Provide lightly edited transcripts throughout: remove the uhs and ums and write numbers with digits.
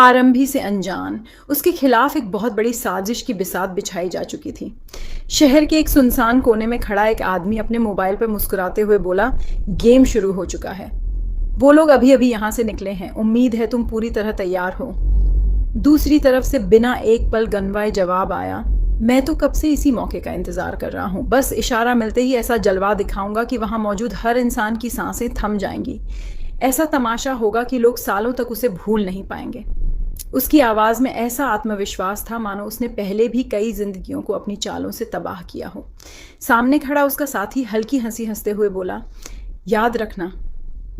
आरंभी से अनजान, उसके खिलाफ एक बहुत बड़ी साजिश की बिसात बिछाई जा चुकी थी। शहर के एक सुनसान कोने में खड़ा एक आदमी अपने मोबाइल पर मुस्कुराते हुए बोला, गेम शुरू हो चुका है। वो लोग अभी अभी यहाँ से निकले हैं, उम्मीद है तुम पूरी तरह तैयार हो। दूसरी तरफ से बिना एक पल गनवाए जवाब आया, मैं तो कब से इसी मौके का इंतजार कर रहा हूँ। बस इशारा मिलते ही ऐसा जलवा दिखाऊंगा कि वहां मौजूद हर इंसान की सांसें थम जाएंगी। ऐसा तमाशा होगा कि लोग सालों तक उसे भूल नहीं पाएंगे। उसकी आवाज में ऐसा आत्मविश्वास था मानो उसने पहले भी कई जिंदगियों को अपनी चालों से तबाह किया हो। सामने खड़ा उसका साथी हल्की हंसी हंसते हुए बोला, याद रखना,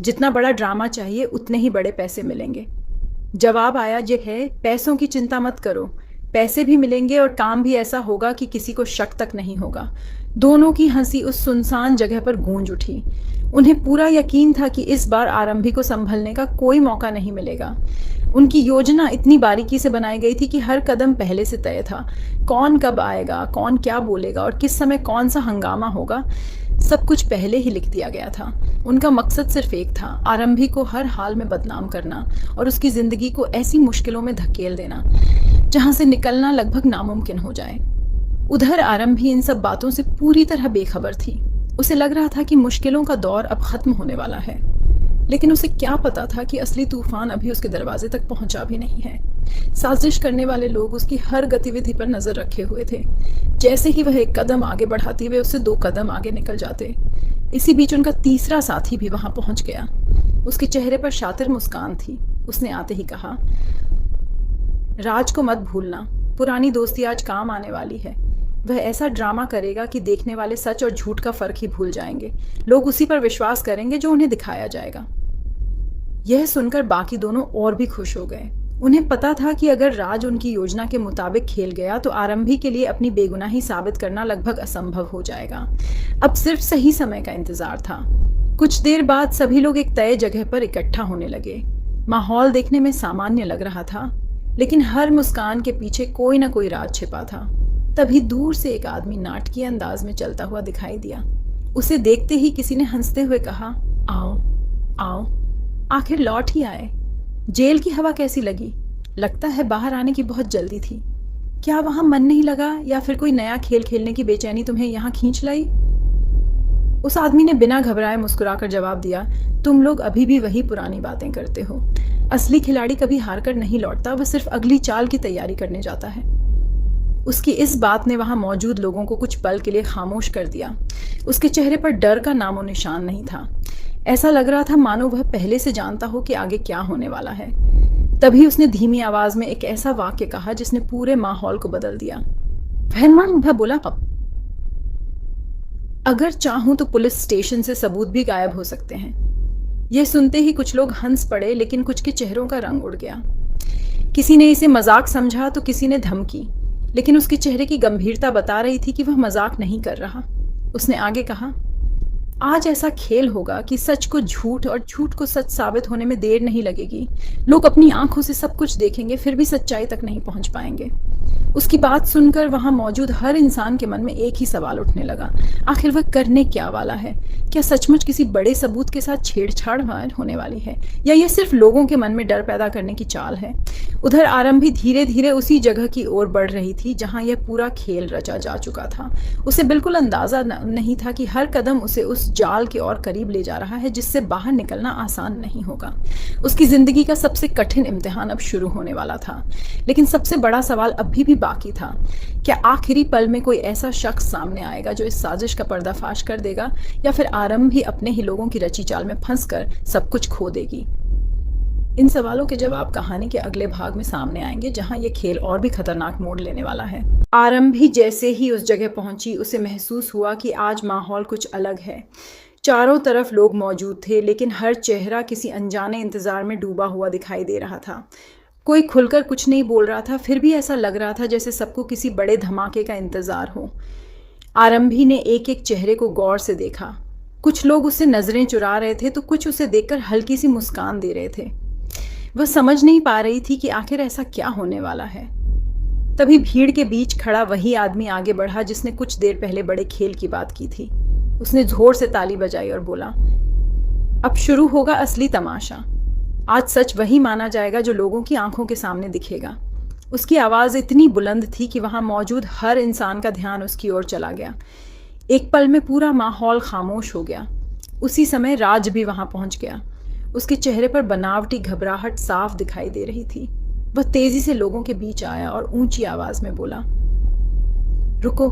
जितना बड़ा ड्रामा चाहिए उतने ही बड़े पैसे मिलेंगे। जवाब आया, ये है, पैसों की चिंता मत करो, पैसे भी मिलेंगे और काम भी ऐसा होगा कि किसी को शक तक नहीं होगा। दोनों की हंसी उस सुनसान जगह पर गूंज उठी। उन्हें पूरा यकीन था कि इस बार आरंभी को संभलने का कोई मौका नहीं मिलेगा। उनकी योजना इतनी बारीकी से बनाई गई थी कि हर कदम पहले से तय था। कौन कब आएगा, कौन क्या बोलेगा और किस समय कौन सा हंगामा होगा, सब कुछ पहले ही लिख दिया गया था। उनका मकसद सिर्फ एक था, आरंभी को हर हाल में बदनाम करना और उसकी जिंदगी को ऐसी मुश्किलों में धकेल देना जहां से निकलना लगभग नामुमकिन हो जाए। उधर आरंभी इन सब बातों से पूरी तरह बेखबर थी। उसे लग रहा था कि मुश्किलों का दौर अब खत्म होने वाला है, लेकिन उसे क्या पता था कि असली तूफान अभी उसके दरवाजे तक पहुंचा भी नहीं है। साजिश करने वाले लोग उसकी हर गतिविधि पर नजर रखे हुए थे। जैसे ही वह एक कदम आगे बढ़ाती वे उससे 2 कदम आगे निकल जाते। इसी बीच उनका तीसरा साथी भी वहां पहुंच गया। उसके चेहरे पर शातिर मुस्कान थी। उसने आते ही कहा, राज को मत भूलना, पुरानी दोस्ती आज काम आने वाली है। वह ऐसा ड्रामा करेगा कि देखने वाले सच और झूठ का फर्क ही भूल जाएंगे। लोग उसी पर विश्वास करेंगे जो उन्हें दिखाया जाएगा। यह सुनकर बाकी दोनों और भी खुश हो गए। उन्हें पता था कि अगर राज उनकी योजना के मुताबिक खेल गया तो आरंभी के लिए अपनी बेगुनाही साबित करना लगभग असंभव हो जाएगा। अब सिर्फ सही समय का इंतजार था। कुछ देर बाद सभी लोग एक तय जगह पर इकट्ठा होने लगे। माहौल देखने में सामान्य लग रहा था, लेकिन हर मुस्कान के पीछे कोई ना कोई राज छिपा था। तभी दूर से एक आदमी नाटकीय अंदाज में चलता हुआ दिखाई दिया। उसे देखते ही किसी ने हंसते हुए कहा, आओ आओ, आखिर लौट ही आए। जेल की हवा कैसी लगी? लगता है बाहर आने की बहुत जल्दी थी। क्या वहां मन नहीं लगा या फिर कोई नया खेल खेलने की बेचैनी तुम्हें यहाँ खींच लाई? उस आदमी ने बिना घबराए मुस्कुराकर जवाब दिया, तुम लोग अभी भी वही पुरानी बातें करते हो। असली खिलाड़ी कभी हारकर नहीं लौटता, वह सिर्फ अगली चाल की तैयारी करने जाता है। उसकी इस बात ने वहां मौजूद लोगों को कुछ पल के लिए खामोश कर दिया। उसके चेहरे पर डर का नामो निशान नहीं था। ऐसा लग रहा था मानो वह पहले से जानता हो कि आगे क्या होने वाला है। तभी उसने धीमी आवाज में एक ऐसा वाक्य कहा जिसने पूरे माहौल को बदल दिया। वह बोला, अगर चाहूं तो पुलिस स्टेशन से सबूत भी गायब हो सकते हैं। यह सुनते ही कुछ लोग हंस पड़े, लेकिन कुछ के चेहरों का रंग उड़ गया। किसी ने इसे मजाक समझा तो किसी ने धमकी, लेकिन उसके चेहरे की गंभीरता बता रही थी कि वह मजाक नहीं कर रहा। उसने आगे कहा, आज ऐसा खेल होगा कि सच को झूठ और झूठ को सच साबित होने में देर नहीं लगेगी। लोग अपनी आंखों से सब कुछ देखेंगे, फिर भी सच्चाई तक नहीं पहुंच पाएंगे। उसकी बात सुनकर वहां मौजूद हर इंसान के मन में एक ही सवाल उठने लगा, आखिर वह करने क्या वाला है? क्या सचमुच किसी बड़े सबूत के साथ छेड़छाड़ होने वाली है, या यह सिर्फ लोगों के मन में डर पैदा करने की चाल है? उधर आरंभी धीरे धीरे उसी जगह की ओर बढ़ रही थी जहां यह पूरा खेल रचा जा चुका था। उसे बिल्कुल अंदाजा नहीं था कि हर कदम उसे उस जाल के और करीब ले जा रहा है जिससे बाहर निकलना आसान नहीं होगा। उसकी जिंदगी का सबसे कठिन इम्तिहान अब शुरू होने वाला था। लेकिन सबसे बड़ा सवाल अभी भी बाकी था, क्या आखिरी पल में कोई ऐसा शख्स सामने आएगा जो इस साजिश का पर्दाफाश कर देगा, या फिर आरंभी अपने ही लोगों की रची चाल में फंसकर सब कुछ खो देगी? इन सवालों के जवाब कहानी के अगले भाग में सामने आएंगे, जहां यह खेल और भी खतरनाक मोड़ लेने वाला है। आरंभी जैसे ही उस जगह पहुंची, उसे महसूस हुआ कि आज माहौल कुछ अलग है। चारों तरफ लोग मौजूद थे, लेकिन हर चेहरा किसी अनजाने इंतजार में डूबा हुआ दिखाई दे रहा था। कोई खुलकर कुछ नहीं बोल रहा था, फिर भी ऐसा लग रहा था जैसे सबको किसी बड़े धमाके का इंतजार हो। आरंभी ने एक एक चेहरे को गौर से देखा। कुछ लोग उससे नजरें चुरा रहे थे तो कुछ उसे देखकर हल्की सी मुस्कान दे रहे थे। वह समझ नहीं पा रही थी कि आखिर ऐसा क्या होने वाला है। तभी भीड़ के बीच खड़ा वही आदमी आगे बढ़ा जिसने कुछ देर पहले बड़े खेल की बात की थी। उसने जोर से ताली बजाई और बोला, अब शुरू होगा असली तमाशा। आज सच वही माना जाएगा जो लोगों की आंखों के सामने दिखेगा। उसकी आवाज़ इतनी बुलंद थी कि वहाँ मौजूद हर इंसान का ध्यान उसकी ओर चला गया। एक पल में पूरा माहौल खामोश हो गया। उसी समय राज भी वहाँ पहुँच गया। उसके चेहरे पर बनावटी घबराहट साफ दिखाई दे रही थी। वह तेजी से लोगों के बीच आया और ऊंची आवाज में बोला, रुको,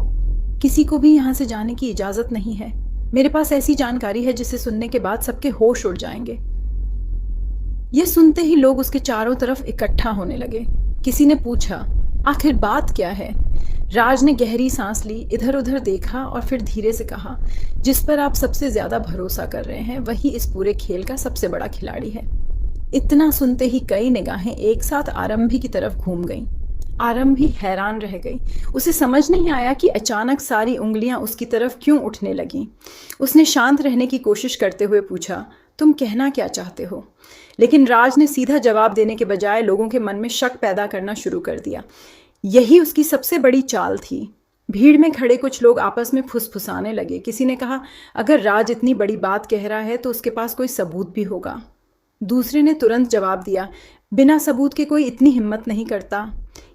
किसी को भी यहाँ से जाने की इजाजत नहीं है। मेरे पास ऐसी जानकारी है जिसे सुनने के बाद सबके होश उड़ जाएंगे। यह सुनते ही लोग उसके चारों तरफ इकट्ठा होने लगे। किसी ने पूछा, आखिर बात क्या है? राज ने गहरी सांस ली, इधर उधर देखा और फिर धीरे से कहा, जिस पर आप सबसे ज्यादा भरोसा कर रहे हैं वही इस पूरे खेल का सबसे बड़ा खिलाड़ी है। इतना सुनते ही कई निगाहें एक साथ आरंभी की तरफ घूम गईं। आरंभी हैरान रह गई। उसे समझ नहीं आया कि अचानक सारी उंगलियां उसकी तरफ क्यों उठने लगीं। उसने शांत रहने की कोशिश करते हुए पूछा, तुम कहना क्या चाहते हो? लेकिन राज ने सीधा जवाब देने के बजाय लोगों के मन में शक पैदा करना शुरू कर दिया। यही उसकी सबसे बड़ी चाल थी। भीड़ में खड़े कुछ लोग आपस में फुसफुसाने लगे। किसी ने कहा, अगर राज इतनी बड़ी बात कह रहा है तो उसके पास कोई सबूत भी होगा। दूसरे ने तुरंत जवाब दिया, बिना सबूत के कोई इतनी हिम्मत नहीं करता।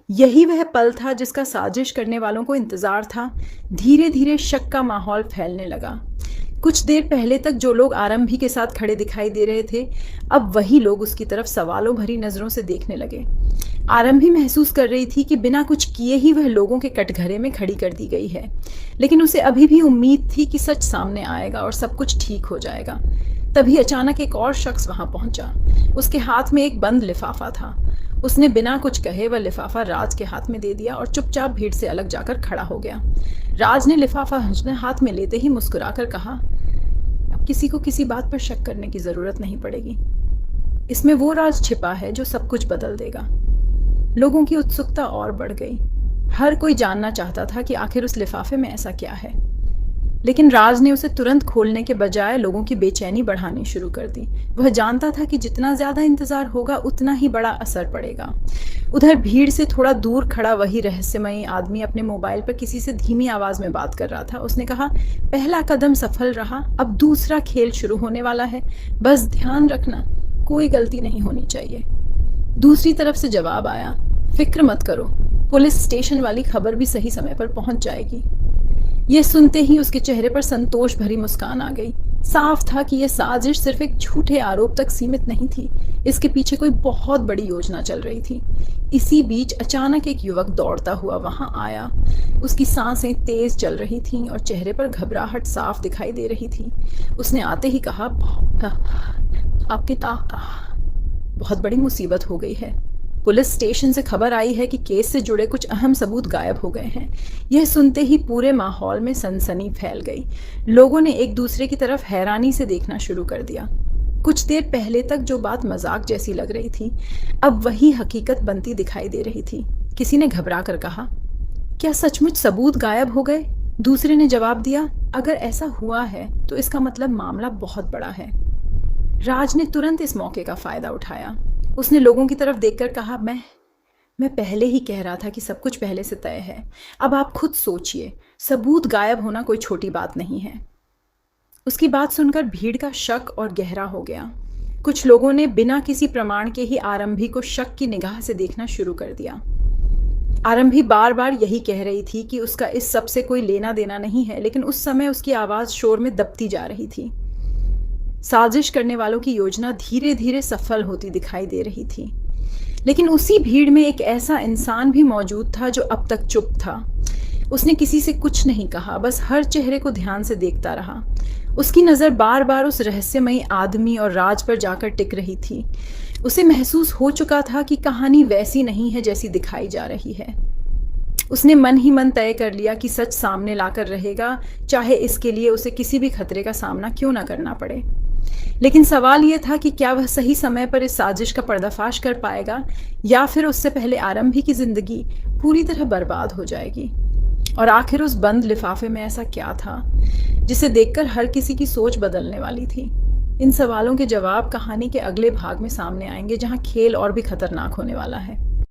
यही वह पल था जिसका साजिश करने वालों को इंतजार था। धीरे धीरे शक का माहौल फैलने लगा। कुछ देर पहले तक जो लोग आरंभी के साथ खड़े दिखाई दे रहे थे, अब वही लोग उसकी तरफ सवालों भरी नजरों से देखने लगे। आरंभी महसूस कर रही थी कि बिना कुछ किए ही वह लोगों के कटघरे में खड़ी कर दी गई है, लेकिन उसे अभी भी उम्मीद थी कि सच सामने आएगा और सब कुछ ठीक हो जाएगा। तभी अचानक एक और शख्स वहां पहुंचा। उसके हाथ में एक बंद लिफाफा था। उसने बिना कुछ कहे वह लिफाफा राज के हाथ में दे दिया और चुपचाप भीड़ से अलग जाकर खड़ा हो गया। राज ने लिफाफा हाथ में लेते ही मुस्कुराकर कहा, अब किसी को किसी बात पर शक करने की जरूरत नहीं पड़ेगी। इसमें वो राज छिपा है जो सब कुछ बदल देगा। लोगों की उत्सुकता और बढ़ गई। हर कोई जानना चाहता था कि आखिर उस लिफाफे में ऐसा क्या है, लेकिन राज ने उसे तुरंत खोलने के बजाय लोगों की बेचैनी बढ़ानी शुरू कर दी। वह जानता था कि जितना ज्यादा इंतजार होगा उतना ही बड़ा असर पड़ेगा। उधर भीड़ से थोड़ा दूर खड़ा वही रहस्यमयी आदमी अपने मोबाइल पर किसी से धीमी आवाज में बात कर रहा था। उसने कहा, पहला कदम सफल रहा, अब दूसरा खेल शुरू होने वाला है। बस ध्यान रखना, कोई गलती नहीं होनी चाहिए। दूसरी तरफ से जवाब आया, फिक्र मत करो, पुलिस स्टेशन वाली खबर भी सही समय पर पहुंच जाएगी। यह सुनते ही उसके चेहरे पर संतोष भरी मुस्कान आ गई। साफ था कि यह साजिश सिर्फ एक झूठे आरोप तक सीमित नहीं थी, इसके पीछे कोई बहुत बड़ी योजना चल रही थी। इसी बीच अचानक एक युवक दौड़ता हुआ वहां आया। उसकी सांसें तेज चल रही थीं और चेहरे पर घबराहट साफ दिखाई दे रही थी। उसने आते ही कहा, आपके बहुत बड़ी मुसीबत हो गई है। पुलिस स्टेशन से खबर आई है कि केस से जुड़े कुछ अहम सबूत गायब हो गए हैं। यह सुनते ही पूरे माहौल में सनसनी फैल गई। लोगों ने एक दूसरे की तरफ हैरानी से देखना शुरू कर दिया। कुछ देर पहले तक जो बात मजाक जैसी लग रही थी, अब वही हकीकत बनती दिखाई दे रही थी। किसी ने घबरा कर कहा, क्या सचमुच सबूत गायब हो गए? दूसरे ने जवाब दिया, अगर ऐसा हुआ है तो इसका मतलब मामला बहुत बड़ा है। राज ने तुरंत इस मौके का फायदा उठाया। उसने लोगों की तरफ देखकर कहा, मैं पहले ही कह रहा था कि सब कुछ पहले से तय है। अब आप खुद सोचिए, सबूत गायब होना कोई छोटी बात नहीं है। उसकी बात सुनकर भीड़ का शक और गहरा हो गया। कुछ लोगों ने बिना किसी प्रमाण के ही आरंभी को शक की निगाह से देखना शुरू कर दिया। आरंभी बार बार यही कह रही थी कि उसका इस सब से कोई लेना देना नहीं है, लेकिन उस समय उसकी आवाज शोर में दबती जा रही थी। साजिश करने वालों की योजना धीरे धीरे सफल होती दिखाई दे रही थी। लेकिन उसी भीड़ में एक ऐसा इंसान भी मौजूद था जो अब तक चुप था। उसने किसी से कुछ नहीं कहा, बस हर चेहरे को ध्यान से देखता रहा। उसकी नज़र बार बार उस रहस्यमयी आदमी और राज पर जाकर टिक रही थी। उसे महसूस हो चुका था कि कहानी वैसी नहीं है जैसी दिखाई जा रही है। उसने मन ही मन तय कर लिया कि सच सामने लाकर रहेगा, चाहे इसके लिए उसे किसी भी खतरे का सामना क्यों ना करना पड़े। लेकिन सवाल यह था कि क्या वह सही समय पर इस साजिश का पर्दाफाश कर पाएगा, या फिर उससे पहले आरंभी की जिंदगी पूरी तरह बर्बाद हो जाएगी। और आखिर उस बंद लिफाफे में ऐसा क्या था जिसे देखकर हर किसी की सोच बदलने वाली थी? इन सवालों के जवाब कहानी के अगले भाग में सामने आएंगे, जहां खेल और भी खतरनाक होने वाला है।